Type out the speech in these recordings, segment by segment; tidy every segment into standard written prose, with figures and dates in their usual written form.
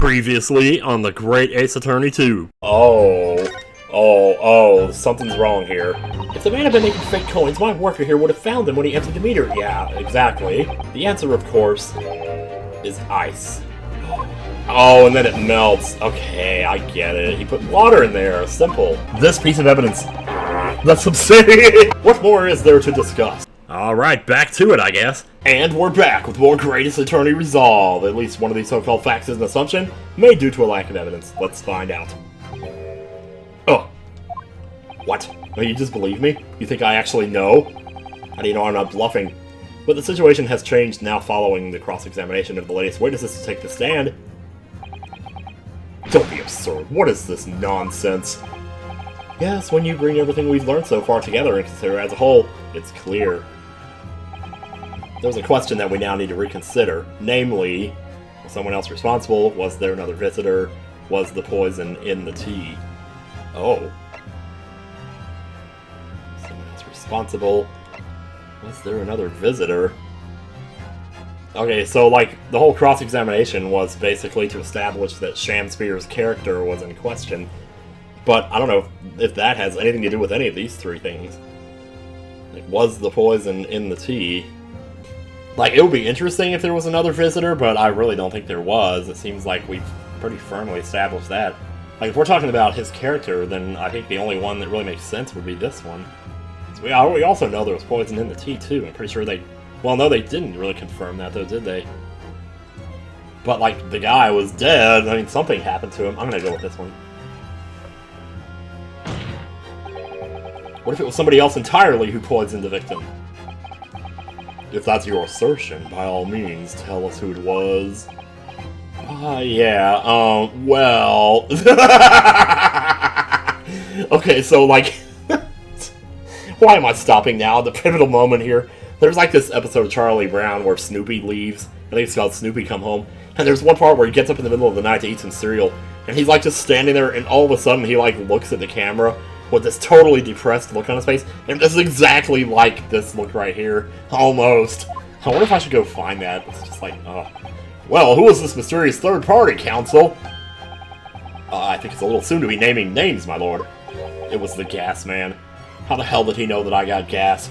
Previously on the Great Ace Attorney 2. Something's wrong here. If the man had been making fake coins, my worker here would have found them when he emptied the meter. Yeah, exactly. The answer, of course, is ice. Oh, and then it melts. Okay, I get it. He put water in there. Simple. This piece of evidence. That's obscene. What more is there to discuss? Alright, back to it, I guess. And we're back with more Greatest Attorney Resolve. At least one of these so-called facts is an assumption, made due to a lack of evidence. Let's find out. Oh. What? Oh, you just believe me? You think I actually know? How do you know I'm not bluffing? But the situation has changed now following the cross-examination of the latest witnesses to take the stand. Don't be absurd. What is this nonsense? Yes, when you bring everything we've learned so far together and consider as a whole, it's clear. There's a question that we now need to reconsider. Namely, was someone else responsible? Was there another visitor? Was the poison in the tea? Oh. Someone else responsible. Was there another visitor? Okay, so, like, the whole cross-examination was basically to establish that Shamspeare's character was in question. But I don't know if that has anything to do with any of these three things. Like, was the poison in the tea? Like, it would be interesting if there was another visitor, but I really don't think there was. It seems like we've pretty firmly established that. Like, if we're talking about his character, then I think the only one that really makes sense would be this one. So we also know there was poison in the tea, too. I'm pretty sure they... Well, no, they didn't really confirm that, though, did they? But, like, the guy was dead. I mean, something happened to him. I'm gonna go with this one. What if it was somebody else entirely who poisoned the victim? If that's your assertion, by all means, tell us who it was. Well... Okay, so, like... Why am I stopping now? The pivotal moment here. There's, like, this episode of Charlie Brown where Snoopy leaves. I think it's called Snoopy Come Home. And there's one part where he gets up in the middle of the night to eat some cereal. And he's, like, just standing there, and all of a sudden he, like, looks at the camera with this totally depressed look on his face, and this is exactly like this look right here. Almost. I wonder if I should go find that. It's just like, oh. Well, who is this mysterious third party, counsel? I think it's a little soon to be naming names, my lord. It was the gas man. How the hell did he know that I got gas?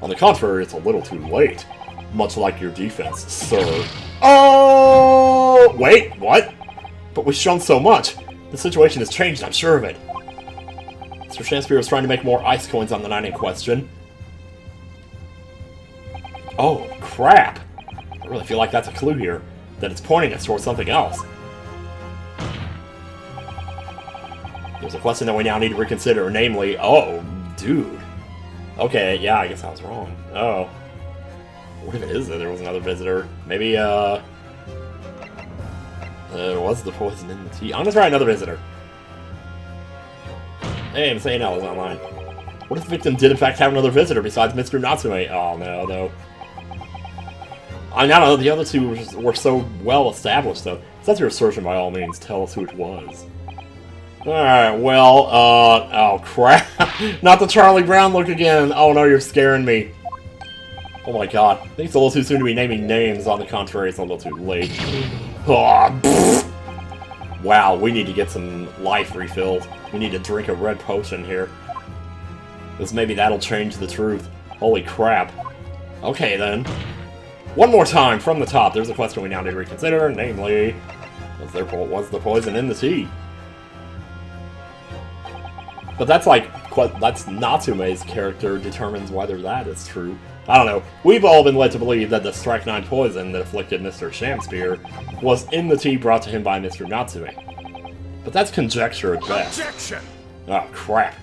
On the contrary, it's a little too late. Much like your defense, sir. Oh! Wait, what? But we've shown so much. The situation has changed, I'm sure of it. Mr. Shamspeare was trying to make more ice coins on the night in question. Oh, crap! I really feel like that's a clue here. That it's pointing us towards something else. There's a question that we now need to reconsider, namely... Oh, dude. Okay, yeah, I guess I was wrong. Oh. What if it is that there was another visitor? Maybe, there was the poison in the tea. I'm gonna try another visitor. Hey, I'm saying L is online. What if the victim did in fact have another visitor besides Mr. Natsume? Oh, no, though. I don't know, the other two were so well established, though. If that's your assertion, by all means, tell us who it was. Alright, well, oh, crap. Not the Charlie Brown look again. Oh, no, you're scaring me. Oh, my God. I think it's a little too soon to be naming names. On the contrary, it's a little too late. Oh, wow, we need to get some life refilled. We need to drink a red potion here. Because maybe that'll change the truth. Holy crap. Okay, then. One more time, from the top, there's a question we now need to reconsider, namely... Was the poison in the tea? But that's like... That's Natsume's character determines whether that is true. I don't know. We've all been led to believe that the strychnine poison that afflicted Mr. Shamspeare was in the tea brought to him by Mr. Natsume. But that's conjecture at best. Objection! Oh, crap.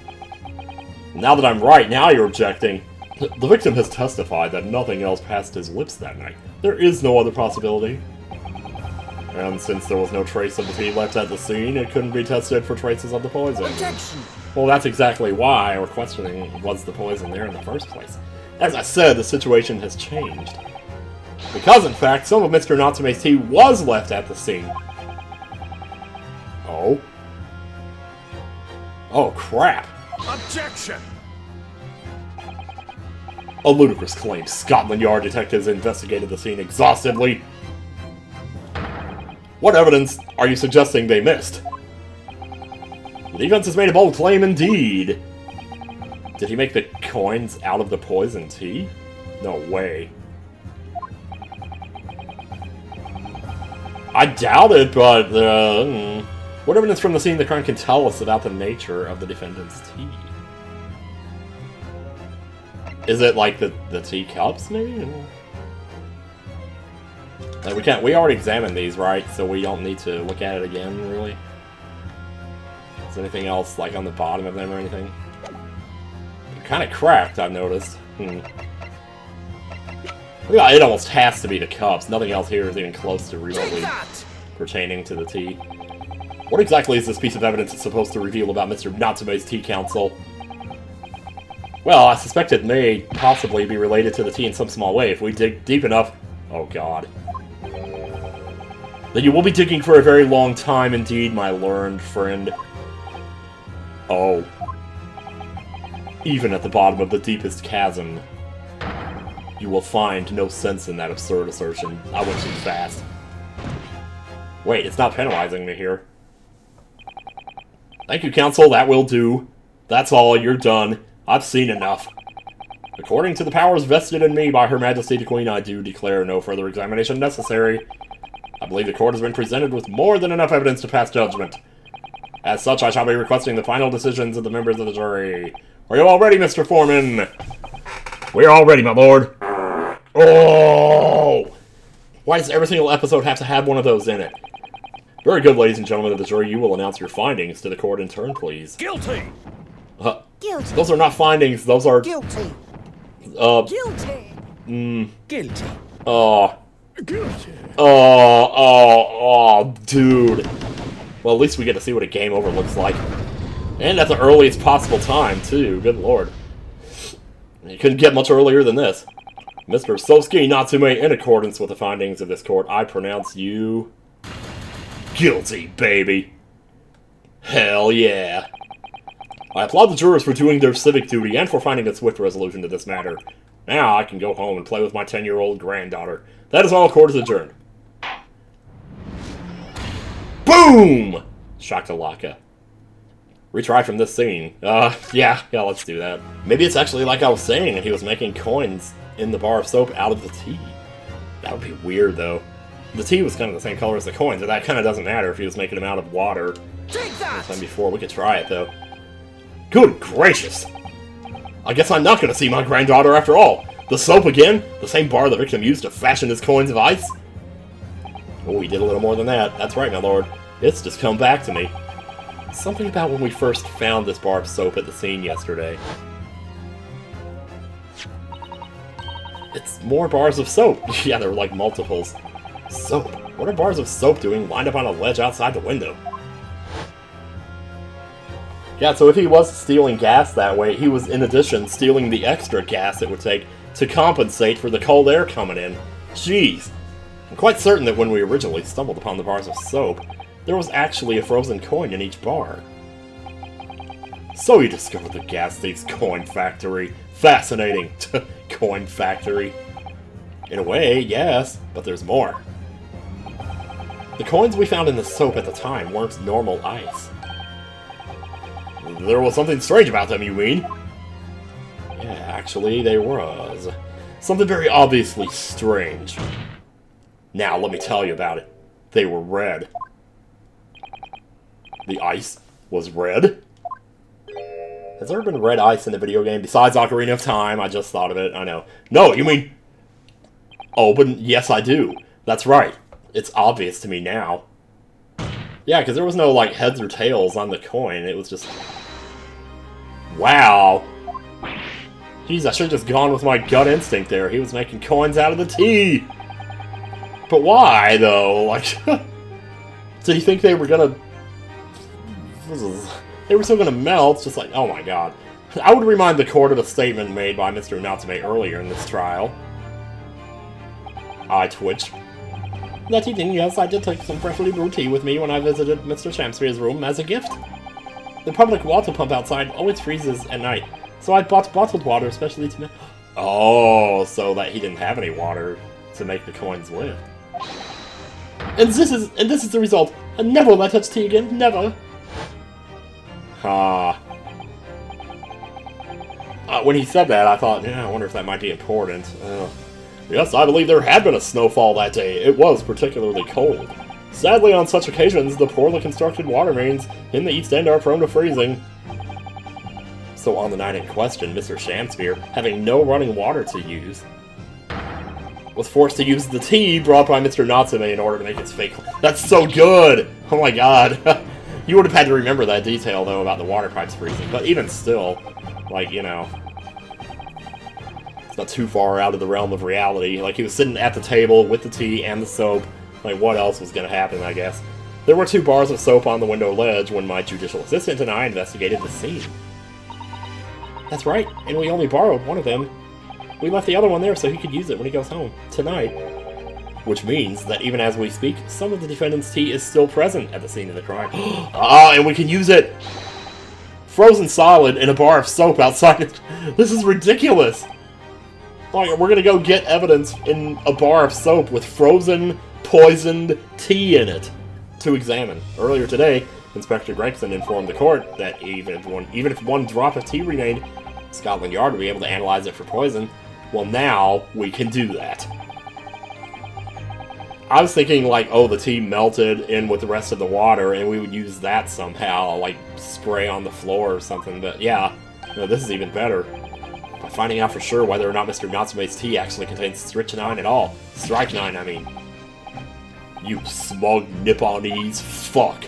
Now that I'm right, now you're objecting. The victim has testified that nothing else passed his lips that night. There is no other possibility. And since there was no trace of the tea left at the scene, it couldn't be tested for traces of the poison. Objection! Well, that's exactly why we're questioning was the poison there in the first place. As I said, the situation has changed. Because, in fact, some of Mr. Natsume's tea was left at the scene. Oh? Oh, crap. Objection! A ludicrous claim. Scotland Yard detectives investigated the scene exhaustively. What evidence are you suggesting they missed? The defense has made a bold claim indeed. Did he make the coins out of the poison tea? No way. I doubt it, but what evidence from the scene of the crime can tell us about the nature of the defendant's tea? Is it like the teacups, maybe? Like we already examined these, right? So we don't need to look at it again, really? Is there anything else, like, on the bottom of them or anything? They're kind of cracked, I've noticed. Yeah, it almost has to be the cups. Nothing else here is even close to remotely pertaining to the tea. What exactly is this piece of evidence supposed to reveal about Mr. Natsume's tea council? Well, I suspect it may possibly be related to the tea in some small way. If we dig deep enough... Oh, God. Then you will be digging for a very long time indeed, my learned friend. Oh. Even at the bottom of the deepest chasm, you will find no sense in that absurd assertion. I went too fast. Wait, it's not penalizing me here. Thank you, Council, that will do. That's all, you're done. I've seen enough. According to the powers vested in me by Her Majesty the Queen, I do declare no further examination necessary. I believe the court has been presented with more than enough evidence to pass judgment. As such, I shall be requesting the final decisions of the members of the jury. Are you all ready, Mr. Foreman? We're all ready, my lord. Oh! Why does every single episode have to have one of those in it? Very good, ladies and gentlemen of the jury. You will announce your findings to the court in turn, please. Guilty! Guilty. Those are not findings. Those are... Guilty. Guilty. Guilty. Guilty. Dude. Well, at least we get to see what a game over looks like. And at the earliest possible time, too. Good lord. You couldn't get much earlier than this. Mr. Sosuke Natsume, in accordance with the findings of this court, I pronounce you... guilty, baby. Hell yeah. I applaud the jurors for doing their civic duty and for finding a swift resolution to this matter. Now I can go home and play with my 10-year-old granddaughter. That is all, court is adjourned. Boom! Shakalaka. Retry from this scene. Yeah, let's do that. Maybe it's actually like I was saying, and he was making coins in the bar of soap out of the tea. That would be weird, though. The tea was kind of the same color as the coins, but that kind of doesn't matter if he was making them out of water. Take that! Time before. We could try it, though. Good gracious! I guess I'm not going to see my granddaughter after all. The soap again? The same bar the victim used to fashion his coins of ice? Oh, he did a little more than that. That's right, my lord. It's just come back to me. Something about when we first found this bar of soap at the scene yesterday. It's more bars of soap. Yeah, there were like multiples. Soap? What are bars of soap doing lined up on a ledge outside the window? Yeah, so if he was stealing gas that way, he was in addition stealing the extra gas it would take to compensate for the cold air coming in. Jeez. I'm quite certain that when we originally stumbled upon the bars of soap, there was actually a frozen coin in each bar. So you discovered the gas thief's coin factory. Fascinating. Coin factory. In a way, yes, but there's more. The coins we found in the soap at the time weren't normal ice. There was something strange about them, you mean? Yeah, actually, there was. Something very obviously strange. Now, let me tell you about it. They were red. The ice was red? Has there ever been red ice in a video game besides Ocarina of Time? I just thought of it, I know. No, you mean... Oh, but yes, I do. That's right. It's obvious to me now. Yeah, because there was no, like, heads or tails on the coin. It was just... Wow. Jeez, I should have just gone with my gut instinct there. He was making coins out of the tea. But why, though? Like, did he think they were gonna... They were still gonna melt? Just like, oh my god. I would remind the court of a statement made by Mr. Natsume earlier in this trial. I twitched. That evening, yes, I did take some freshly brewed tea with me when I visited Mr. Shamsphere's room as a gift. The public water pump outside always freezes at night, so I bought bottled water especially to make... Oh, so that he didn't have any water to make the coins with. And this is the result. And never will I touch tea again. Never. When he said that, I thought, yeah, I wonder if that might be important. Yes, I believe there had been a snowfall that day. It was particularly cold. Sadly, on such occasions, the poorly constructed water mains in the East End are prone to freezing. So on the night in question, Mr. Shamspeare, having no running water to use, was forced to use the tea brought by Mr. Natsume in order to make his fake... That's so good! Oh my god. You would have had to remember that detail, though, about the water pipes freezing. But even still, like, you know... It's not too far out of the realm of reality. Like, he was sitting at the table with the tea and the soap. Like, what else was going to happen, I guess? There were 2 bars of soap on the window ledge when my judicial assistant and I investigated the scene. That's right, and we only borrowed one of them. We left the other one there so he could use it when he goes home, tonight. Which means that even as we speak, some of the defendant's tea is still present at the scene of the crime. And we can use it! Frozen solid in a bar of soap outside it. This is ridiculous! Like, we're gonna go get evidence in a bar of soap with frozen, poisoned tea in it to examine. Earlier today, Inspector Gregson informed the court that even if one drop of tea remained, Scotland Yard would be able to analyze it for poison. Well, now we can do that. I was thinking, like, oh, the tea melted in with the rest of the water, and we would use that somehow, like, spray on the floor or something, but yeah, no, this is even better. By finding out for sure whether or not Mr. Natsume's tea actually contains strychnine at all. Strychnine, I mean. You smug Nipponese fuck.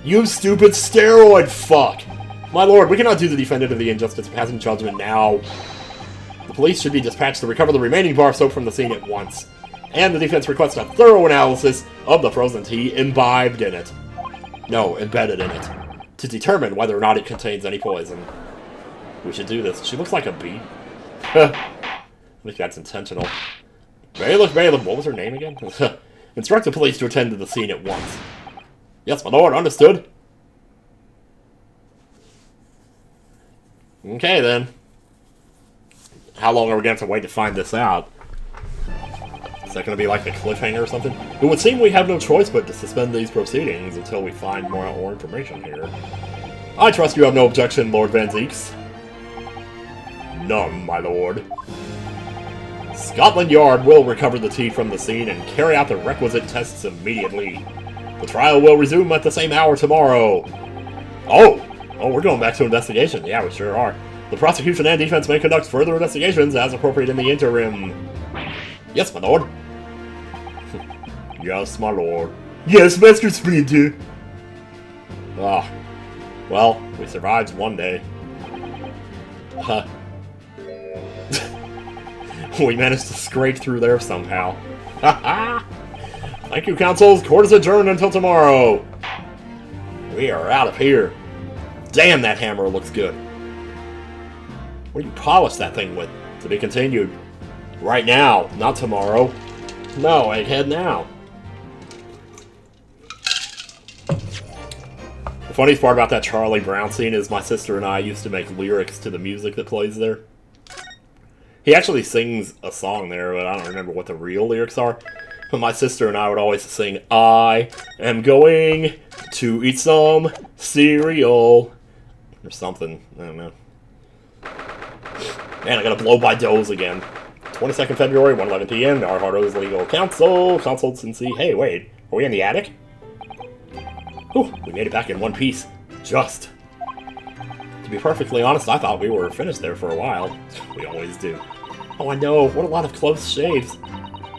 You stupid steroid fuck! My lord, we cannot do the defendant of the injustice of passing judgment now. The police should be dispatched to recover the remaining bar of soap from the scene at once. And the defense requests a thorough analysis of the frozen tea imbibed in it. No, embedded in it. To determine whether or not it contains any poison. We should do this. She looks like a bee. I think that's intentional. Bailiff, what was her name again? Instruct the police to attend to the scene at once. Yes, my lord, understood. Okay, then. How long are we going to have to wait to find this out? Is that going to be like the cliffhanger or something? It would seem we have no choice but to suspend these proceedings until we find more information here. I trust you have no objection, Lord Van Zeeks. None, my lord. Scotland Yard will recover the tea from the scene and carry out the requisite tests immediately. The trial will resume at the same hour tomorrow. Oh, we're going back to investigation. Yeah, we sure are. The prosecution and defense may conduct further investigations as appropriate in the interim. Yes, my lord. Yes, my lord. Yes, Master Splinter. Ah, well, we survived one day. Huh. We managed to scrape through there somehow. Thank you, counsels. Court is adjourned until tomorrow. We are out of here. Damn, that hammer looks good. What do you polish that thing with? To be continued. Right now, not tomorrow. No, Egghead, now. The funniest part about that Charlie Brown scene is my sister and I used to make lyrics to the music that plays there. He actually sings a song there, but I don't remember what the real lyrics are. But my sister and I would always sing, I am going to eat some cereal. Or something. I don't know. Man, I gotta blow by doze again. 22nd February, 1:11 p.m. Our Hardo's Legal Counsel. Consultancy. Hey, wait. Are we in the attic? Whew, we made it back in one piece. Just. To be perfectly honest, I thought we were finished there for a while. We always do. Oh, I know. What a lot of close shaves.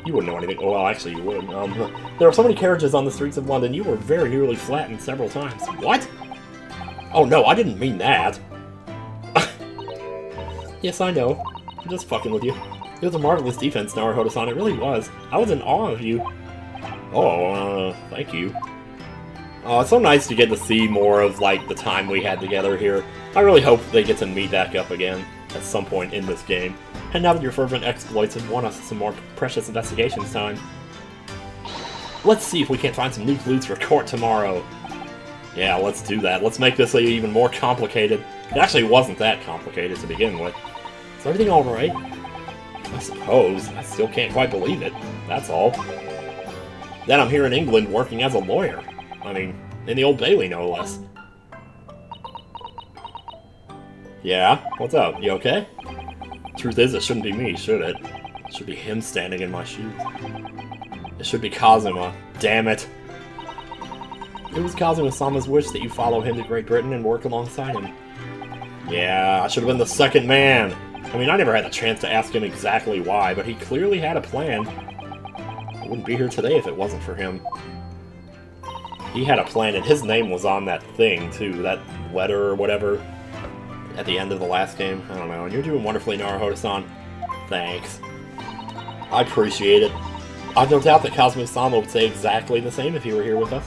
You wouldn't know anything. Oh, well, actually, you would. There are so many carriages on the streets of London. You were very nearly flattened several times. What? Oh, no, I didn't mean that. Yes, I know. I'm just fucking with you. It was a marvelous defense, Naruhodo-san. It really was. I was in awe of you. Oh, thank you. Oh, it's so nice to get to see more of, like, the time we had together here. I really hope they get to meet back up again at some point in this game. And now that your fervent exploits have won us some more precious investigations time, let's see if we can't find some new clues for court tomorrow. Yeah, let's do that. Let's make this even more complicated. It actually wasn't that complicated to begin with. Is everything alright? I suppose. I still can't quite believe it. That's all. Then I'm here in England working as a lawyer. I mean, in the Old Bailey, no less. Yeah? What's up? You okay? Truth is, it shouldn't be me, should it? It should be him standing in my shoes. It should be Kazuma. Damn it. It was Kazuma-sama's wish that you follow him to Great Britain and work alongside him. Yeah, I should have been the second man. I mean, I never had the chance to ask him exactly why, but he clearly had a plan. I wouldn't be here today if it wasn't for him. He had a plan, and his name was on that thing, too. That letter or whatever at the end of the last game. I don't know. And you're doing wonderfully, Naruhodo-san. Thanks. I appreciate it. I've no doubt that Kazuma-sama would say exactly the same if he were here with us.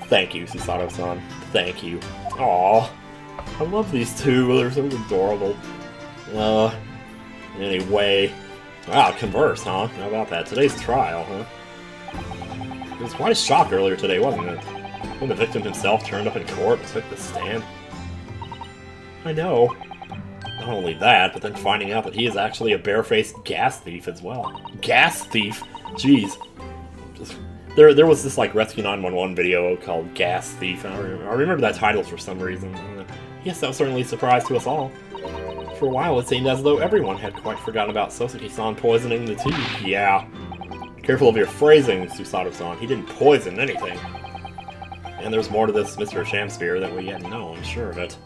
Thank you, Susato-san. Thank you. Aww. I love these two. They're so adorable. Anyway. Wow, converse, huh? How about that? Today's trial, huh? It was quite a shock earlier today, wasn't it? When the victim himself turned up in court and took the stand. I know. Not only that, but then finding out that he is actually a barefaced gas thief as well. Gas thief? Jeez. There was this, like, Rescue 911 video called Gas Thief. I remember that title for some reason. Yes, that was certainly a surprise to us all. For a while, it seemed as though everyone had quite forgotten about Soseki-san poisoning the tea. Yeah. Careful of your phrasing, Susato-san. He didn't poison anything. And there's more to this Mr. Shamspear than we yet know, I'm sure of it.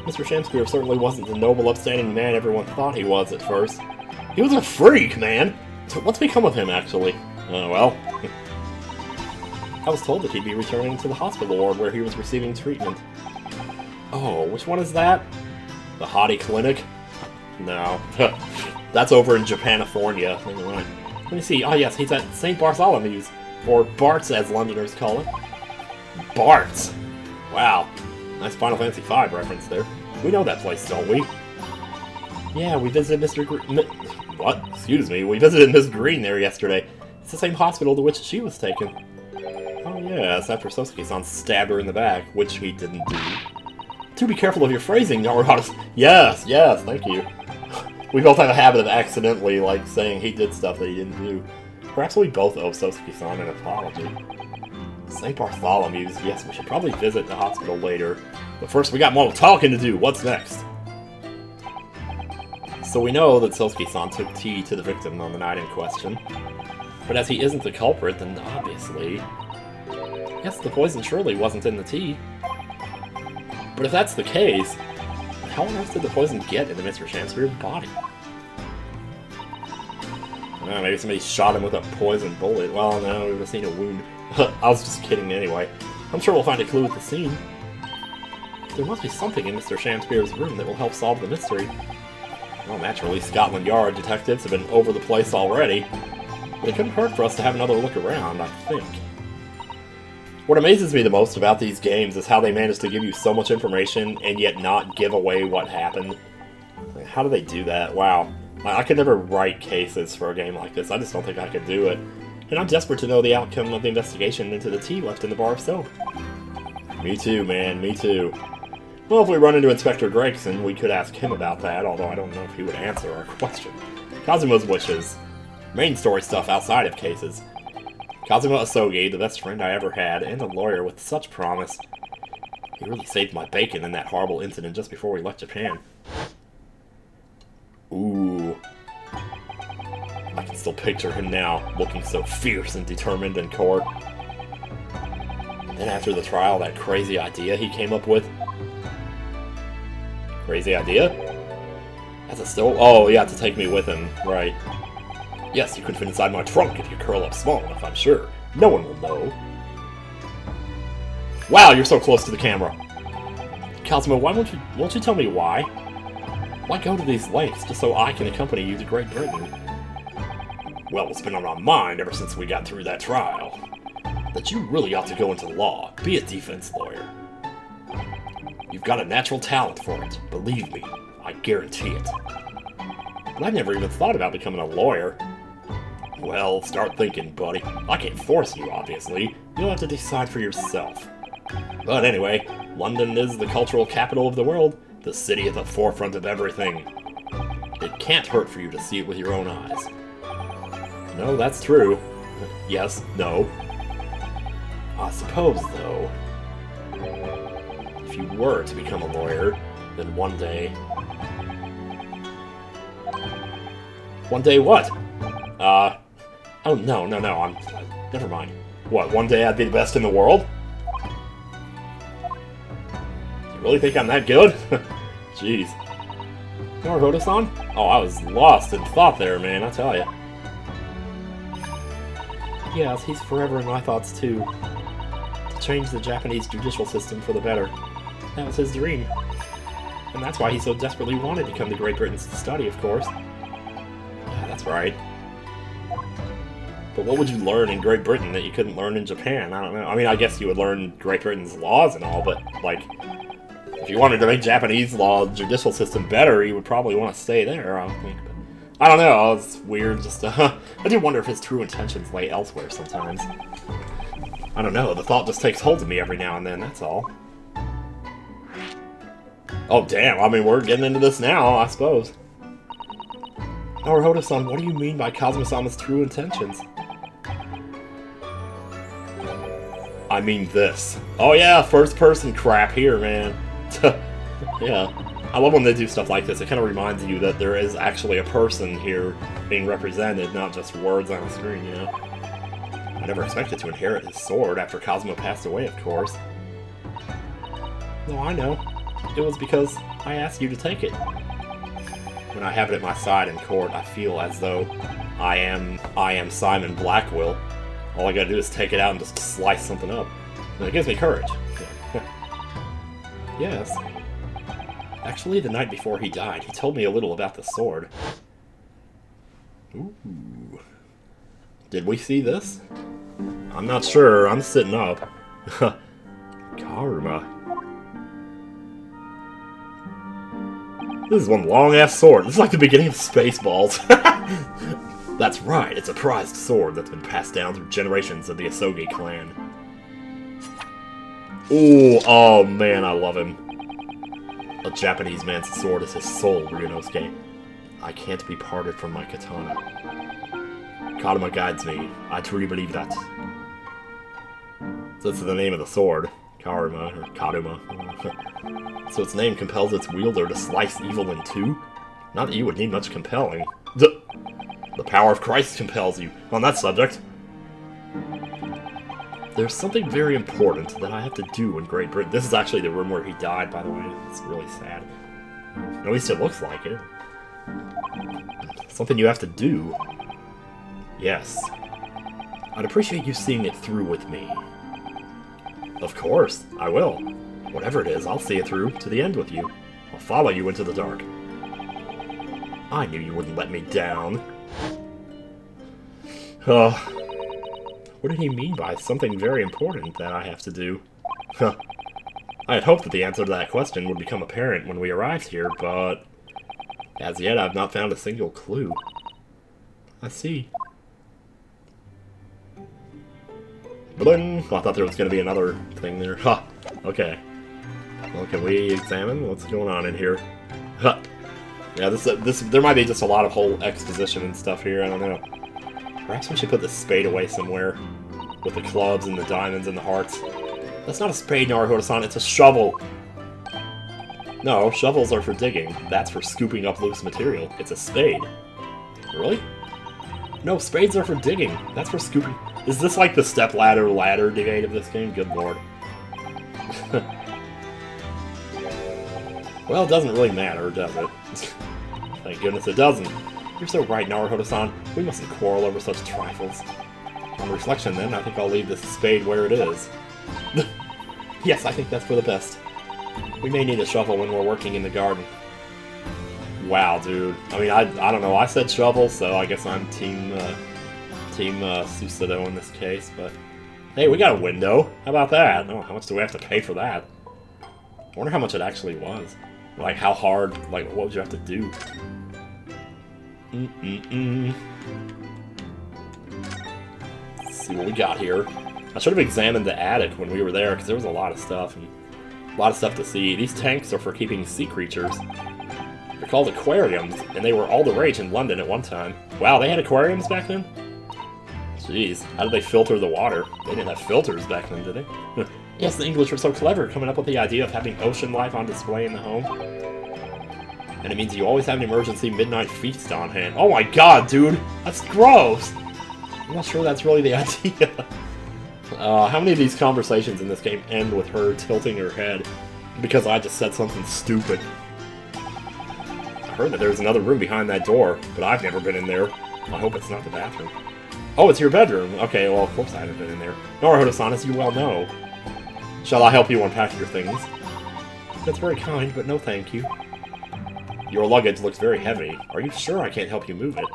Mr. Shamspear certainly wasn't the noble, upstanding man everyone thought he was at first. He was a freak, man! So what's become of him, actually? Well... I was told that he'd be returning to the hospital ward where he was receiving treatment. Oh, which one is that? The Hottie Clinic? No. That's over in Japanifornia. Never mind. Let me see. Oh yes, he's at St. Bartholomew's. Or Bart's, as Londoners call it. Bart's! Wow. Nice Final Fantasy V reference there. We know that place, don't we? Yeah, we visited What? Excuse me. We visited Miss Green there yesterday. It's the same hospital to which she was taken. Oh yes, after Soseki-san stabbed her in the back, which he didn't do. Do be careful of your phrasing, Naruhodo. Yes, thank you. We both have a habit of accidentally, like, saying he did stuff that he didn't do. Perhaps we both owe Soseki-san an apology. St. Bartholomew's, yes, we should probably visit the hospital later. But first, we got more talking to do. What's next? So we know that Soseki-san took tea to the victim on the night in question. But as he isn't the culprit, then obviously... Yes, the poison surely wasn't in the tea. But if that's the case, how on earth did the poison get into Mr. Shamspear's body? Maybe somebody shot him with a poison bullet. Well, no, we would have seen a wound. I was just kidding anyway. I'm sure we'll find a clue at the scene. There must be something in Mr. Shamspear's room that will help solve the mystery. Well, naturally, Scotland Yard detectives have been over the place already. But it couldn't hurt for us to have another look around, I think. What amazes me the most about these games is how they manage to give you so much information and yet not give away what happened. How do they do that? Wow. I could never write cases for a game like this. I just don't think I could do it. And I'm desperate to know the outcome of the investigation into the tea left in the bar of soap. Me too, man. Me too. Well, if we run into Inspector Gregson, we could ask him about that, although I don't know if he would answer our question. Kazuma's wishes. Main story stuff outside of cases. Kazuma Asogi, the best friend I ever had, and a lawyer with such promise. He really saved my bacon in that horrible incident just before we left Japan. Ooh. I can still picture him now, looking so fierce and determined in court. And then after the trial, that crazy idea he came up with. Crazy idea? As a still... Oh, yeah, to take me with him. Right. Yes, you could fit inside my trunk if you curl up small enough, I'm sure. No one will know. Wow, you're so close to the camera. Kazuma, why won't you tell me why? Why go to these lengths just so I can accompany you to Great Britain? Well, it's been on my mind ever since we got through that trial. That you really ought to go into law, be a defense lawyer. You've got a natural talent for it, believe me, I guarantee it. But I've never even thought about becoming a lawyer. Well, start thinking, buddy. I can't force you, obviously. You'll have to decide for yourself. But anyway, London is the cultural capital of the world, the city at the forefront of everything. It can't hurt for you to see it with your own eyes. No, that's true. Yes, no. I suppose, though, if you were to become a lawyer, then one day... One day what? Oh, no, never mind. What, one day I'd be the best in the world? You really think I'm that good? Jeez. Naruhodo-san? Oh, I was lost in thought there, man, I tell ya. Yes, he's forever in my thoughts, too. To change the Japanese judicial system for the better. That was his dream. And that's why he so desperately wanted to come to Great Britain to study, of course. Yeah, that's right. But what would you learn in Great Britain that you couldn't learn in Japan? I don't know. I mean, I guess you would learn Great Britain's laws and all, but, like, if you wanted to make Japanese law judicial system better, you would probably want to stay there, I would think. But I don't know, it's weird, just, I do wonder if his true intentions lay elsewhere sometimes. I don't know, the thought just takes hold of me every now and then, that's all. Oh, damn, I mean, we're getting into this now, I suppose. Naruhodo-san, what do you mean by Kazuma-sama's true intentions? I mean this. Oh yeah, first-person crap here, man. Yeah. I love when they do stuff like this. It kind of reminds you that there is actually a person here being represented, not just words on a screen, you know? I never expected to inherit his sword after Kazuma passed away, of course. No, I know. It was because I asked you to take it. When I have it at my side in court, I feel as though I am Simon Blackwell. All I gotta do is take it out and just slice something up. And it gives me courage. Yes. Actually, the night before he died, he told me a little about the sword. Ooh. Did we see this? I'm not sure. I'm sitting up. Karma. This is one long-ass sword. This is like the beginning of Spaceballs. That's right, it's a prized sword that's been passed down through generations of the Asogi clan. Ooh, oh man, I love him. A Japanese man's sword is his soul, Ryunosuke. I can't be parted from my katana. Kadama guides me. I truly believe that. So that's the name of the sword. Karuma, or Kaduma. So its name compels its wielder to slice evil in two? Not that you would need much compelling. The power of Christ compels you. On that subject, there's something very important that I have to do in Great Britain. This is actually the room where he died, by the way. It's really sad. At least it looks like it. Something you have to do. Yes. I'd appreciate you seeing it through with me. Of course, I will. Whatever it is, I'll see it through to the end with you. I'll follow you into the dark. I knew you wouldn't let me down. What did he mean by something very important that I have to do? I had hoped that the answer to that question would become apparent when we arrived here, but as yet I've not found a single clue. I see. Bling! Oh, I thought there was going to be another thing there. Ha! Okay. Well, can we examine what's going on in here? Ha! Yeah, there might be just a lot of whole exposition and stuff here, I don't know. Perhaps we should put the spade away somewhere. With the clubs and the diamonds and the hearts. That's not a spade, Naruhodo-san, it's a shovel! No, shovels are for digging. That's for scooping up loose material. It's a spade. Really? No, spades are for digging. That's for scooping... Is this like the step-ladder debate of this game? Good lord. Well, it doesn't really matter, does it? Thank goodness it doesn't. You're so right, Naruhodo-san. We mustn't quarrel over such trifles. On reflection, then, I think I'll leave this spade where it is. Yes, I think that's for the best. We may need a shovel when we're working in the garden. Wow, dude. I mean, I don't know. I said shovel, so I guess I'm Team Susato in this case, but... Hey, we got a window. How about that? Oh, how much do we have to pay for that? I wonder how much it actually was. Like, how hard... Like, what would you have to do? Let's see what we got here. I should have examined the attic when we were there, because there was a lot of stuff, and a lot of stuff to see. These tanks are for keeping sea creatures. They're called aquariums, and they were all the rage in London at one time. Wow, they had aquariums back then? Jeez, how did they filter the water? They didn't have filters back then, did they? Yes, the English were so clever coming up with the idea of having ocean life on display in the home. And it means you always have an emergency midnight feast on hand. Oh my god, dude! That's gross! I'm not sure that's really the idea. How many of these conversations in this game end with her tilting her head because I just said something stupid? I heard that there's another room behind that door, but I've never been in there. I hope it's not the bathroom. Oh, it's your bedroom. Okay, well, of course I haven't been in there. Naruhodo-san, as you well know. Shall I help you unpack your things? That's very kind, but no thank you. Your luggage looks very heavy. Are you sure I can't help you move it?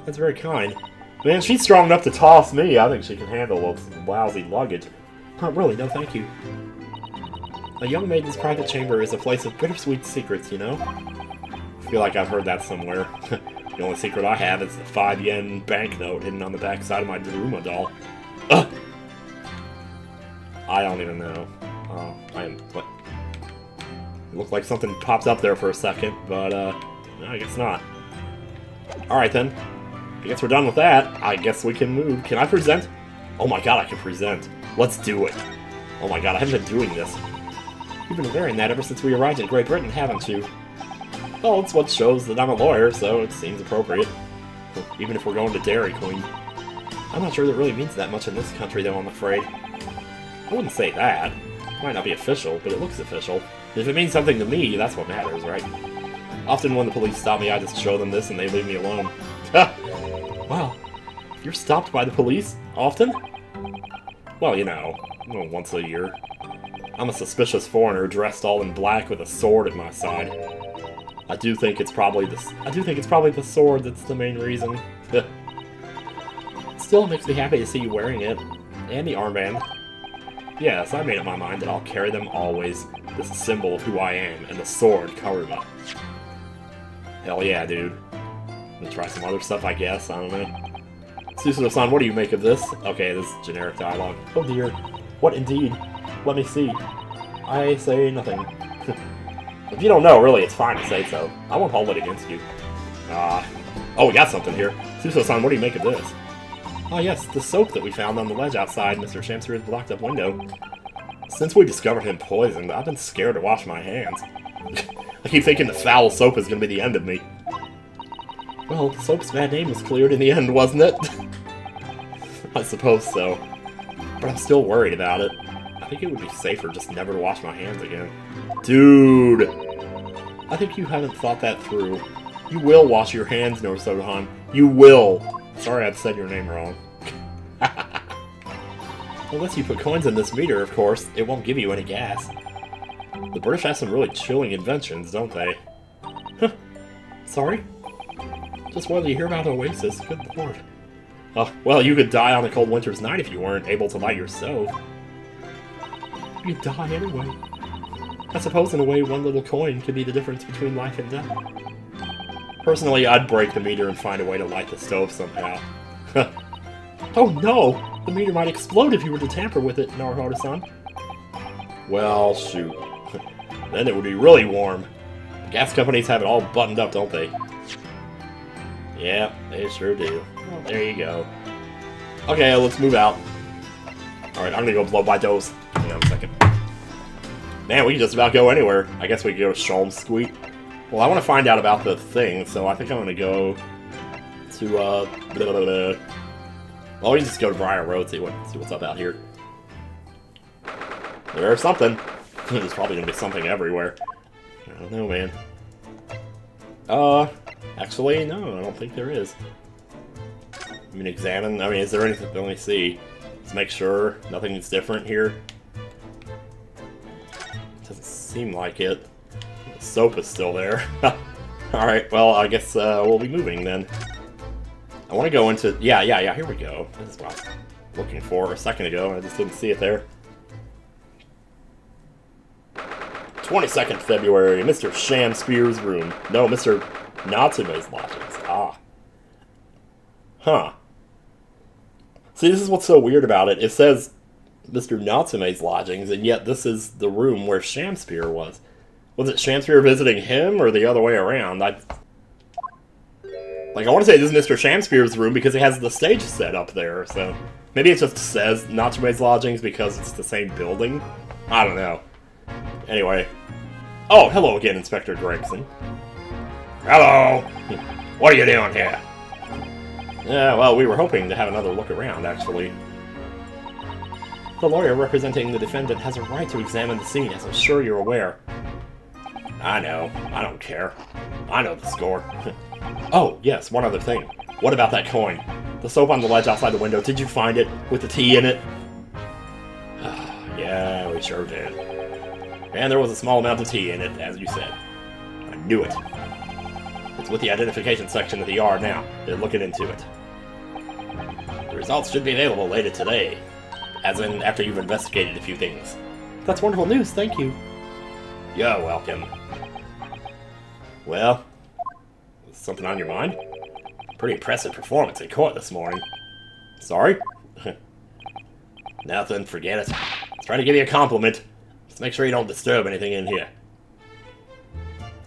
That's very kind. Man, she's strong enough to toss me. I think she can handle those lousy luggage. Really, no thank you. A young maiden's private chamber is a place of bittersweet secrets, you know? I feel like I've heard that somewhere. The only secret I have is the 5 yen banknote hidden on the back side of my Daruma doll. Ugh! I don't even know. What? It looked like something popped up there for a second, but, no, I guess not. Alright then. I guess we're done with that. I guess we can move. Can I present? Oh my god, I can present. Let's do it. Oh my god, I haven't been doing this. You've been wearing that ever since we arrived in Great Britain, haven't you? Well, it's what shows that I'm a lawyer, so it seems appropriate. Even if we're going to Dairy Queen. I'm not sure that really means that much in this country, though, I'm afraid. I wouldn't say that. It might not be official, but it looks official. If it means something to me, that's what matters, right? Often when the police stop me, I just show them this and they leave me alone. Wow. You're stopped by the police? Often? Well, you know, once a year. I'm a suspicious foreigner dressed all in black with a sword at my side. I do think it's probably the sword that's the main reason. Still, it makes me happy to see you wearing it. And the armband. Yes, I made up my mind that I'll carry them always. This is a symbol of who I am, and the sword, Karuma. Hell yeah, dude. I'm gonna try some other stuff, I guess. I don't know. Susuno-san, what do you make of this? Okay, this is generic dialogue. Oh dear. What indeed? Let me see. I say nothing. If you don't know, really, it's fine to say so. I won't hold it against you. Oh, we got something here. Susuno-san, what do you make of this? Oh yes, the soap that we found on the ledge outside Mr. Shamspeare's blocked-up window. Since we discovered him poisoned, I've been scared to wash my hands. I keep thinking the foul soap is going to be the end of me. Well, the soap's bad name was cleared in the end, wasn't it? I suppose so. But I'm still worried about it. I think it would be safer just never to wash my hands again. Dude! I think you haven't thought that through. You will wash your hands, Naruhodo-han. You will! Sorry I've said your name wrong. Unless you put coins in this meter, of course, it won't give you any gas. The British have some really chilling inventions, don't they? Huh. Sorry? Just whether you hear about Oasis, good lord. Well, you could die on a cold winter's night if you weren't able to light your stove. You'd die anyway. I suppose in a way one little coin could be the difference between life and death. Personally, I'd break the meter and find a way to light the stove somehow. Oh no! The meter might explode if you were to tamper with it, Naruhodo-san. Well, shoot. Then it would be really warm. The gas companies have it all buttoned up, don't they? Yeah, they sure do. Well, there you go. Okay, let's move out. Alright, I'm gonna go blow by Dose. Hang on a second. Man, we can just about go anywhere. I guess we can go to Shalmsqueet. Well, I want to find out about the thing, so I think I'm gonna go to, Well, we can just go to Briar Road, see what's up out here. There's something. There's probably gonna be something everywhere. I don't know, man. Actually, no, I don't think there is. I mean, examine. I mean, is there anything? Let me see. Let's make sure nothing's different here. Doesn't seem like it. The soap is still there. Alright, well, I guess we'll be moving then. I want to go into... Yeah, here we go. This is what I was looking for a second ago. I just didn't see it there. 22nd February, Mr. Shamspeare's room. No, Mr. Natsume's lodgings. Ah. Huh. See, this is what's so weird about it. It says Mr. Natsume's lodgings, and yet this is the room where Shamspeare was. Was it Shamsphere visiting him, or the other way around? I want to say this is Mr. Shamsphere's room because he has the stage set up there, so... Maybe it just says Natsume's Lodgings because it's the same building? I don't know. Anyway. Oh, hello again, Inspector Gregson. Hello! What are you doing here? Yeah, well, we were hoping to have another look around, actually. The lawyer representing the defendant has a right to examine the scene, as I'm sure you're aware. I know. I don't care. I know the score. Oh, yes, one other thing. What about that coin? The soap on the ledge outside the window, did you find it? With the tea in it? Yeah, we sure did. And there was a small amount of tea in it, as you said. I knew it. It's with the identification section of the yard now. They're looking into it. The results should be available later today. As in, after you've investigated a few things. That's wonderful news, thank you. You're welcome. Well, something on your mind? Pretty impressive performance in court this morning. Sorry? Nothing, forget it. I was trying to give you a compliment. Just make sure you don't disturb anything in here.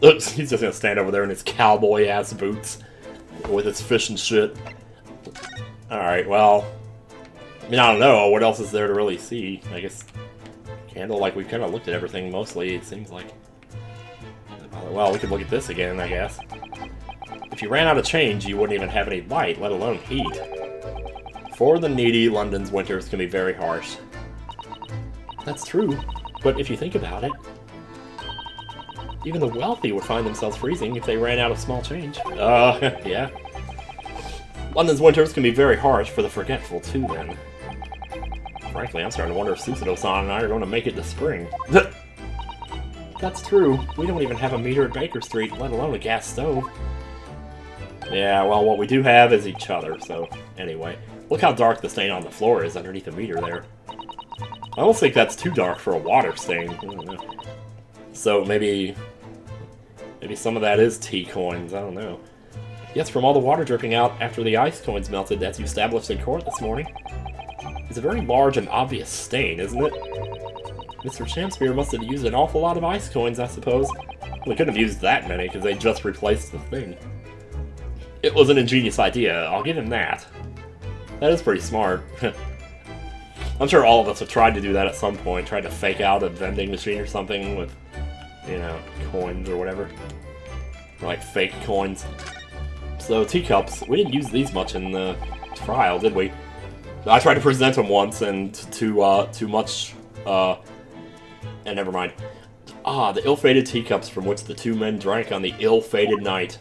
Oops, he's just gonna stand over there in his cowboy-ass boots. With his fish and shit. Alright, well... I mean, I don't know. What else is there to really see? I guess... Candle, like, we've kind of looked at everything mostly, it seems like. Well, we could look at this again, I guess. If you ran out of change, you wouldn't even have any light, let alone heat. For the needy, London's winters can be very harsh. That's true, but if you think about it, even the wealthy would find themselves freezing if they ran out of small change. Yeah. London's winters can be very harsh for the forgetful, too, then. Frankly, I'm starting to wonder if Susudo-san and I are going to make it to spring. That's true. We don't even have a meter at Baker Street, let alone a gas stove. Yeah, well, what we do have is each other, so... Anyway. Look how dark the stain on the floor is underneath the meter there. I almost think that's too dark for a water stain. I don't know. So, maybe some of that is tea coins, I don't know. Yes, from all the water dripping out after the ice coins melted, as you established in court this morning. It's a very large and obvious stain, isn't it? Mr. Shamsphere must have used an awful lot of ice coins, I suppose. We couldn't have used that many, because they just replaced the thing. It was an ingenious idea, I'll give him that. That is pretty smart. I'm sure all of us have tried to do that at some point, tried to fake out a vending machine or something with, you know, coins or whatever. Like fake coins. So, teacups, we didn't use these much in the trial, did we? I tried to present them once, and too much, and never mind. Ah, the ill-fated teacups from which the two men drank on the ill-fated night.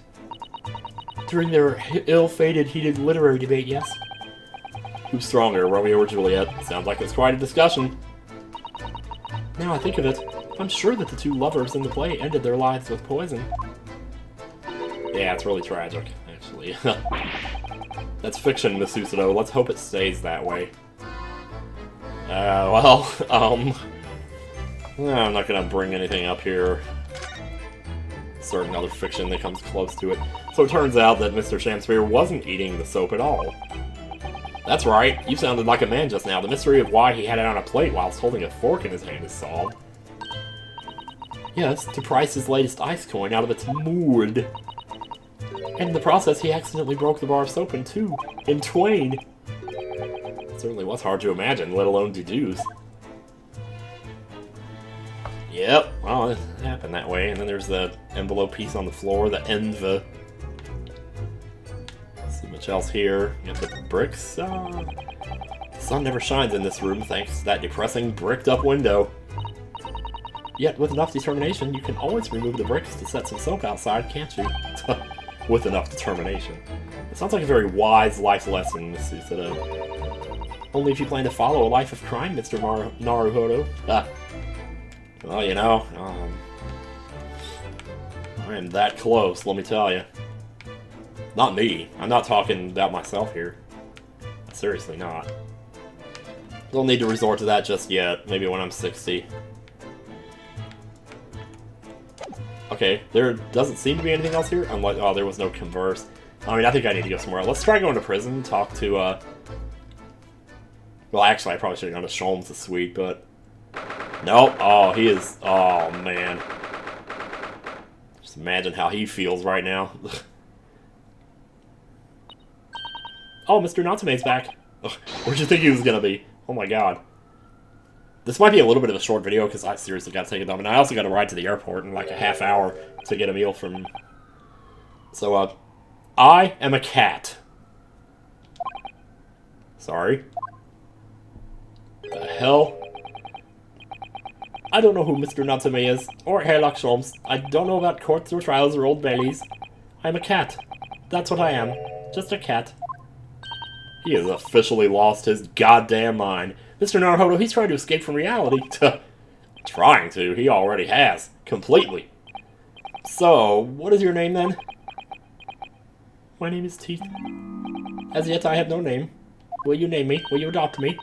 During their ill-fated heated literary debate, yes? Who's stronger, Romeo or Juliet? Sounds like it's quite a discussion. Now I think of it, I'm sure that the two lovers in the play ended their lives with poison. Yeah, it's really tragic, actually. That's fiction, Miss Susudo. Let's hope it stays that way. I'm not gonna bring anything up here. Certain other fiction that comes close to it. So it turns out that Mr. Shamsphere wasn't eating the soap at all. That's right, you sounded like a man just now. The mystery of why he had it on a plate whilst holding a fork in his hand is solved. Yes, to price his latest ice coin out of its mood. And in the process, he accidentally broke the bar of soap in twain. It certainly was hard to imagine, let alone deduce. Yep, well, it happened that way. And then there's the envelope piece on the floor, the enva. Let's see much else here. You got the bricks. The sun never shines in this room thanks to that depressing bricked-up window. Yet, with enough determination, you can always remove the bricks to set some soap outside, can't you? With enough determination. It sounds like a very wise life lesson, Miss Susudo. Only if you plan to follow a life of crime, Mr. Naruhodo. Well, you know, I am that close, let me tell you. Not me. I'm not talking about myself here. Seriously not. Don't need to resort to that just yet. Maybe when I'm 60. Okay, there doesn't seem to be anything else here. Unless, oh, there was no converse. I mean, I think I need to go somewhere else. Let's try going to prison, talk to, well, actually, I probably should have gone to Sholmes' suite, but... Nope. Oh, he is... Oh, man. Just imagine how he feels right now. Oh, Mr. Natsume's back. Ugh, where'd you think he was gonna be? Oh my god. This might be a little bit of a short video because I seriously gotta take a dump, and I also gotta ride to the airport in like a half hour to get a meal from... So, I am a cat. Sorry. The hell? I don't know who Mr. Natsume is, or Herlock Sholmes. I don't know about courts or trials or old bellies. I'm a cat. That's what I am. Just a cat. He has officially lost his goddamn mind. Mr. Naruhodo, he's trying to escape from reality. Trying to. He already has. Completely. So, what is your name then? My name is Teeth. As yet, I have no name. Will you name me? Will you adopt me?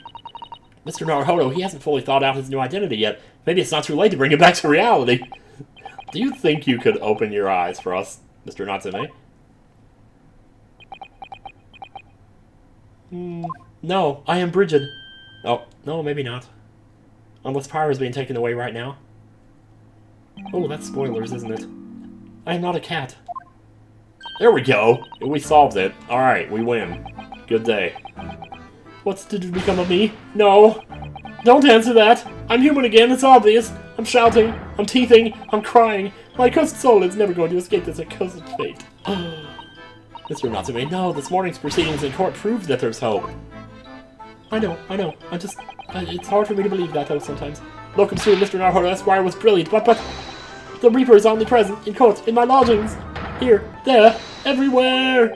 Mr. Naruhodo, he hasn't fully thought out his new identity yet. Maybe it's not too late to bring him back to reality. Do you think you could open your eyes for us, Mr. Natsume? No, I am Bridget. Oh, no, maybe not. Unless power is being taken away right now. Oh, that's spoilers, isn't it? I am not a cat. There we go! We solved it. Alright, we win. Good day. What's to become of me? No! Don't answer that! I'm human again, it's obvious! I'm shouting, I'm teething, I'm crying. My cursed soul is never going to escape this accursed fate. Mr. Natsume, no, this morning's proceedings in court proved that there's hope. I know, it's hard for me to believe that, though, sometimes. Locum Steward Mr. Naruhodo Esquire was brilliant, but the Reaper is omnipresent, in court, in my lodgings, here, there, everywhere!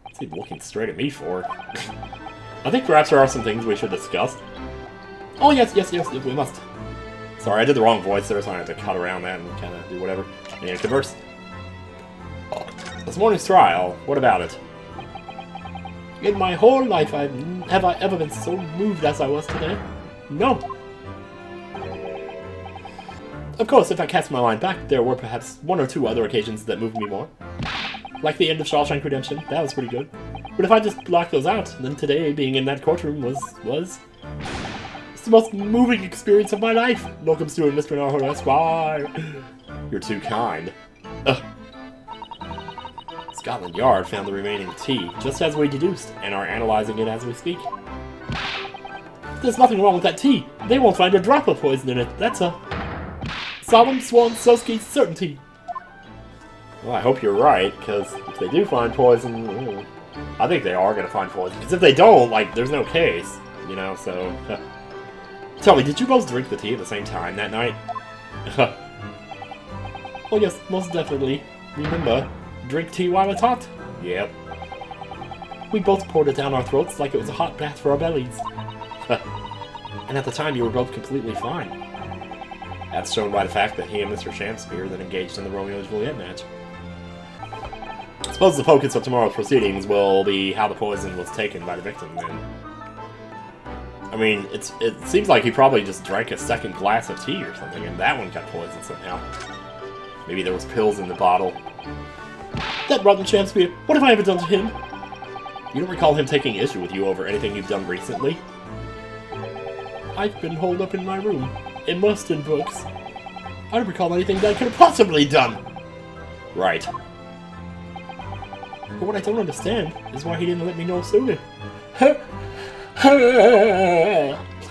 What's he looking straight at me for? I think perhaps there are some things we should discuss. Oh, yes, we must. Sorry, I did the wrong voice there, so I had to cut around that and kind of do whatever. And converse. This morning's trial, what about it? In my whole life, have I ever been so moved as I was today? No. Of course, if I cast my mind back, there were perhaps one or two other occasions that moved me more. Like the end of Shawshank Redemption, that was pretty good. But if I just block those out, then today being in that courtroom was... It's the most moving experience of my life, Locum Steward Mr. Naruhodo Esquire. You're too kind. Ugh. Scotland Yard found the remaining tea, just as we deduced, and are analyzing it as we speak. There's nothing wrong with that tea. They won't find a drop of poison in it. That's a solemn swan Soski certainty. Well, I hope you're right, because if they do find poison, I think they are going to find poison. Because if they don't, like, there's no case, you know, so... Tell me, did you both drink the tea at the same time that night? Oh yes, most definitely. Remember, drink tea while it's hot. Yep. We both poured it down our throats like it was a hot bath for our bellies. And at the time, you were both completely fine. That's shown by the fact that he and Mr. Shakespeare then engaged in the Romeo and Juliet match. I suppose the focus of tomorrow's proceedings will be how the poison was taken by the victim, then. I mean, it seems like he probably just drank a second glass of tea or something, and that one got poisoned somehow. Maybe there was pills in the bottle. That rotten Shakespeare, what have I ever done to him? You don't recall him taking issue with you over anything you've done recently? I've been holed up in my room, immersed in books. I don't recall anything that I could have possibly done! Right. But what I don't understand is why he didn't let me know sooner.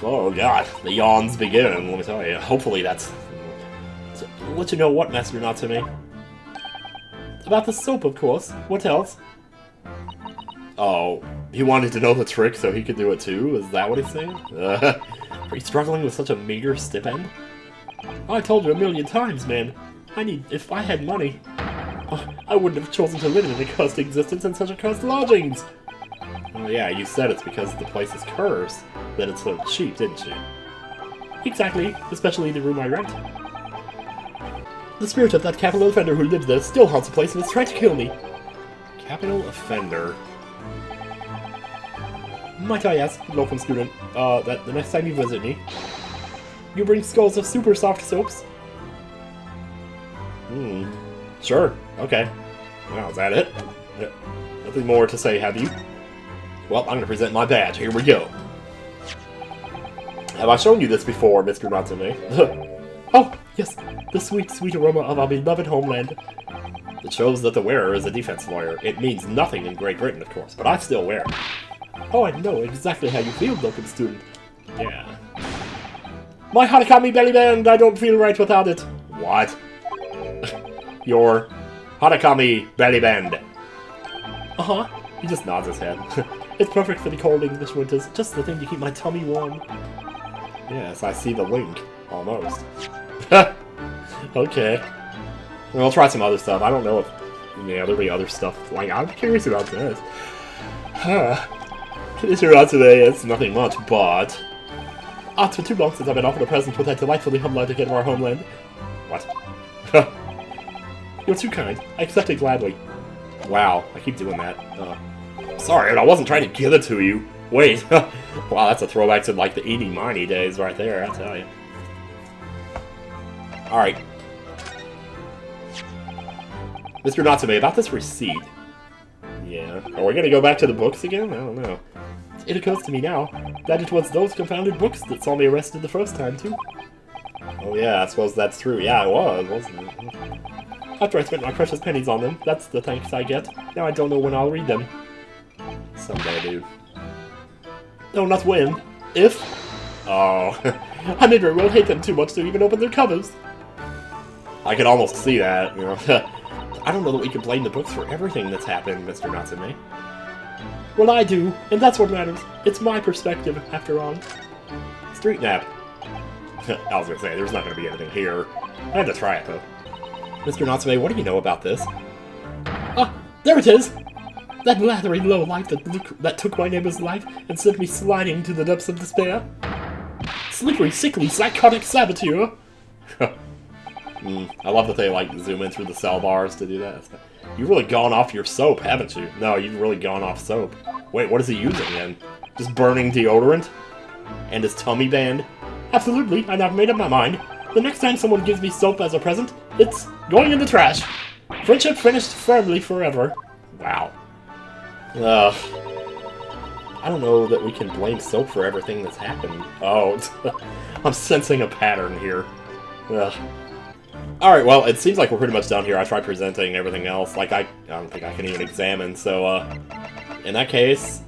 Oh god, the yawns begin, let me tell you. Hopefully that's... So, I'll let you know what, Master Natsume. About the soap, of course. What else? Oh, he wanted to know the trick so he could do it too? Is that what he's saying? Are you struggling with such a meager stipend? I told you a million times, man. If I had money, I wouldn't have chosen to live in a cursed existence in such a cursed lodgings. Oh yeah, you said it's because the place is cursed that it's so cheap, didn't you? Exactly, especially the room I rent. The spirit of that capital offender who lives there still haunts the place and is trying to kill me. Capital offender? Might I ask, locum student, that the next time you visit me, you bring skulls of super soft soaps? Sure, okay. Well, is that it? Nothing more to say, have you? Well, I'm gonna present my badge. Here we go. Have I shown you this before, Mr. Natsume? Oh, Yes, the sweet, sweet aroma of our beloved homeland. It shows that the wearer is a defense lawyer. It means nothing in Great Britain, of course, but I still wear it. Oh, I know exactly how you feel, locum student. Yeah. My Harakami belly band, I don't feel right without it. What? Your Harakami belly band. Uh-huh. He just nods his head. It's perfect for the cold English winters. Just the thing to keep my tummy warm. Yes, I see the link. Almost. Okay. Well, I'll try some other stuff. I don't know if... Yeah, there'll be other stuff. Like, I'm curious about this. Mr. Natsune, it's nothing much, but... It's been too long since I've been offered a present with that delightfully humble ticket of our homeland. What? You're too kind. I accept it gladly. Wow, I keep doing that. Sorry, I wasn't trying to give it to you. Wait. Wow, that's a throwback to, like, the eeny miny days right there, I tell you. Alright. Mr. Natsume, about this receipt. Yeah. Are we gonna go back to the books again? I don't know. It occurs to me now that it was those confounded books that saw me arrested the first time, too. Oh yeah, I suppose that's true. Yeah, it was, wasn't it? After I spent my precious pennies on them, that's the thanks I get. Now I don't know when I'll read them. Someday, dude. No, not when. If. Oh. I may very well hate them too much to even open their covers. I could almost see that, you know. I don't know that we can blame the books for everything that's happened, Mr. Natsume. Well, I do, and that's what matters. It's my perspective, after all. Street nap. I was gonna say, there's not gonna be anything here. I had to try it, though. Mr. Natsume, what do you know about this? Ah, there it is! That blathering lowlife that took my neighbor's life and sent me sliding to the depths of despair. Slippery, sickly, psychotic saboteur! I love that they, like, zoom in through the cell bars to do that. You've really gone off your soap, haven't you? No, you've really gone off soap. Wait, what is he using, then? Just burning deodorant? And his tummy band? Absolutely, and I've made up my mind. The next time someone gives me soap as a present, it's going in the trash. Friendship finished firmly forever. Wow. I don't know that we can blame soap for everything that's happened. Oh, I'm sensing a pattern here. Alright, well, it seems like we're pretty much done here. I tried presenting everything else. Like, I don't think I can even examine, so, in that case...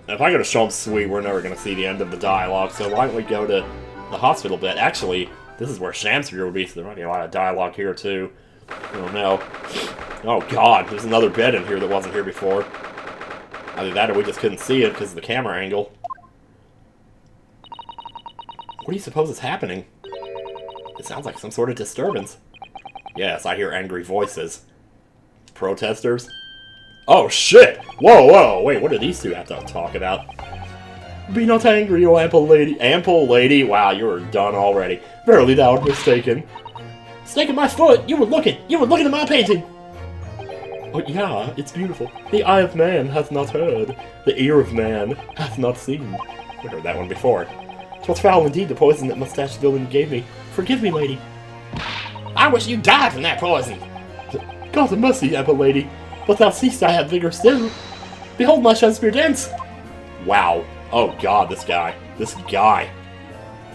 If I go to Shom's Suite, we're never going to see the end of the dialogue, so why don't we go to the hospital bit? Actually, this is where Shamsphere will be, so there might be a lot of dialogue here, too. I don't know. Oh, God, there's another bed in here that wasn't here before. Either that or we just couldn't see it because of the camera angle. What do you suppose is happening? It sounds like some sort of disturbance. Yes, I hear angry voices. Protesters? Oh, shit! Whoa, whoa, wait, what do these two have to talk about? Be not angry, O ample lady. Ample lady? Wow, you're done already. Verily thou art mistaken. Stake at my foot! You were looking at my painting! Oh, yeah, it's beautiful. The eye of man hath not heard. The ear of man hath not seen. We heard that one before. 'Twas foul indeed, the poison that mustached villain gave me. Forgive me, lady. I wish you died from that poison. God have mercy, ample lady. But thou seest I have vigor still. Behold my Shakespeare dance. Wow. Oh God, this guy. This guy.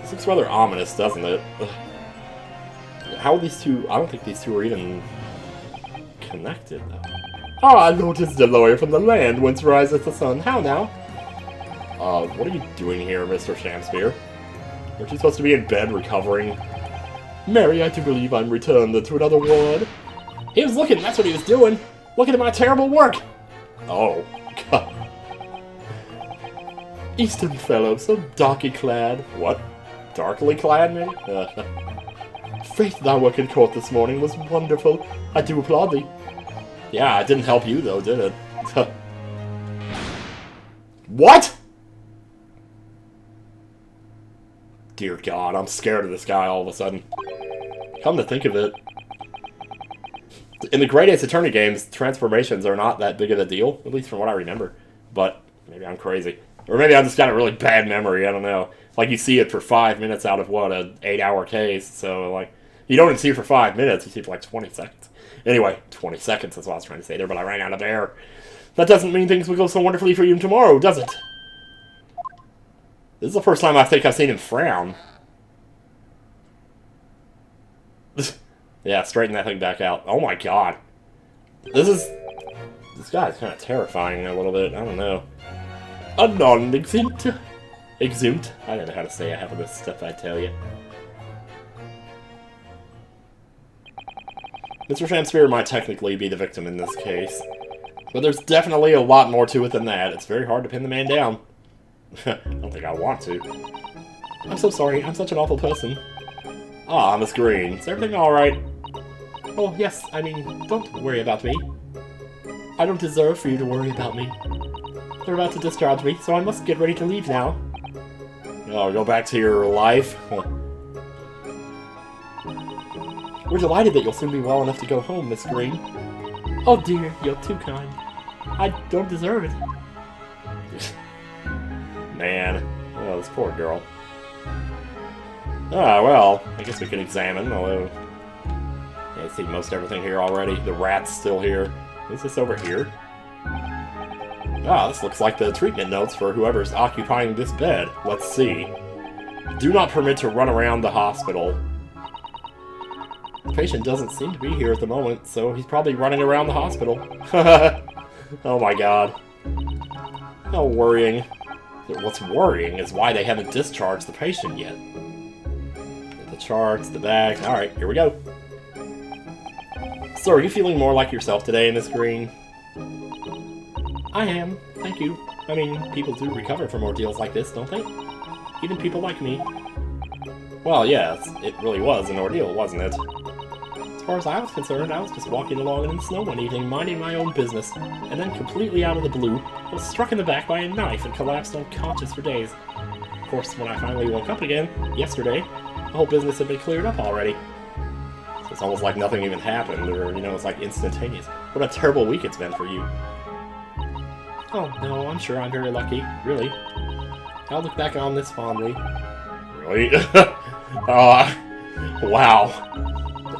This looks rather ominous, doesn't it? Ugh. How are these two? I don't think these two are even connected, though. Ah, Lord is the lawyer from the land whence riseth the sun. How now? What are you doing here, Mr. Shamsphere? Aren't you supposed to be in bed recovering? Mary, I do believe I'm returned to another ward. He was looking, that's what he was doing. Looking at my terrible work. Oh, God. Eastern fellow, so darkly clad. What? Darkly clad, maybe? Faith, thy work in court this morning was wonderful. I do applaud thee. Yeah, it didn't help you, though, did it? What? Dear God, I'm scared of this guy all of a sudden. Come to think of it. In the Great Ace Attorney games, transformations are not that big of a deal, at least from what I remember. But maybe I'm crazy. Or maybe I just got a really bad memory, I don't know. Like, you see it for 5 minutes out of, what, an 8-hour case, so, like, you don't even see it for 5 minutes, you see it for, like, 20 seconds. Anyway, 20 seconds, that's what I was trying to say there, but I ran out of air. That doesn't mean things will go so wonderfully for you tomorrow, does it? This is the first time I think I've seen him frown. Yeah, straighten that thing back out. Oh my god. This guy's kind of terrifying a little bit. I don't know. A non-exhumed. Exhumed? I don't know how to say half of this stuff, I tell you. Mr. Shamspeare might technically be the victim in this case. But there's definitely a lot more to it than that. It's very hard to pin the man down. I don't think I want to. I'm so sorry. I'm such an awful person. Ah, Miss Green. Is everything alright? Oh, yes. I mean, don't worry about me. I don't deserve for you to worry about me. They're about to discharge me, so I must get ready to leave now. Oh, go back to your life? We're delighted that you'll soon be well enough to go home, Miss Green. Oh dear, you're too kind. I don't deserve it. Man. Oh, this poor girl. Ah, well, I guess we can examine, although... Yeah, I see most everything here already. The rat's still here. Is this over here? Ah, this looks like the treatment notes for whoever's occupying this bed. Let's see. Do not permit to run around the hospital. The patient doesn't seem to be here at the moment, so he's probably running around the hospital. Oh my god. How worrying. What's worrying is why they haven't discharged the patient yet. The charts, the bags. Alright, here we go. So, are you feeling more like yourself today, Miss Green? I am, thank you. I mean, people do recover from ordeals like this, don't they? Even people like me. Well, yes, it really was an ordeal, wasn't it? As far as I was concerned, I was just walking along in the snow one evening, minding my own business, and then completely out of the blue, I was struck in the back by a knife and collapsed unconscious for days. Of course, when I finally woke up again, yesterday, the whole business had been cleared up already. So it's almost like nothing even happened, or, you know, it's like instantaneous. What a terrible week it's been for you. Oh, no, I'm sure I'm very lucky, really. I'll look back on this fondly. Really? Wow.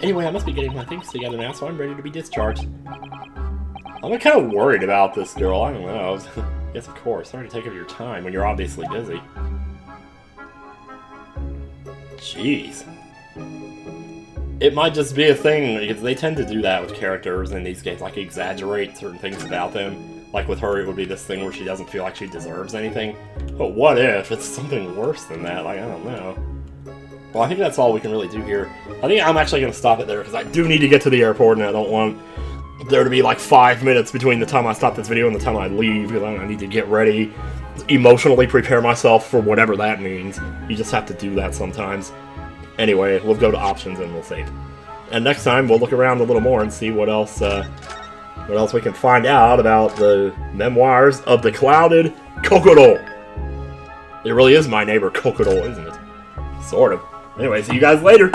Anyway, I must be getting my things together now, so I'm ready to be discharged. I'm kind of worried about this girl. I don't know. Yes, of course. Sorry to take up your time when you're obviously busy. Jeez. It might just be a thing, because they tend to do that with characters in these games, like exaggerate certain things about them. Like with her, it would be this thing where she doesn't feel like she deserves anything. But what if it's something worse than that? Like, I don't know. Well, I think that's all we can really do here. I think I'm actually going to stop it there, because I do need to get to the airport, and I don't want there to be like 5 minutes between the time I stop this video and the time I leave, because I need to get ready, emotionally prepare myself for whatever that means. You just have to do that sometimes. Anyway, we'll go to options and we'll save. And next time, we'll look around a little more and see what else we can find out about the memoirs of the clouded Kokoro. It really is my neighbor Kokoro, isn't it? Sort of. Anyway, see you guys later.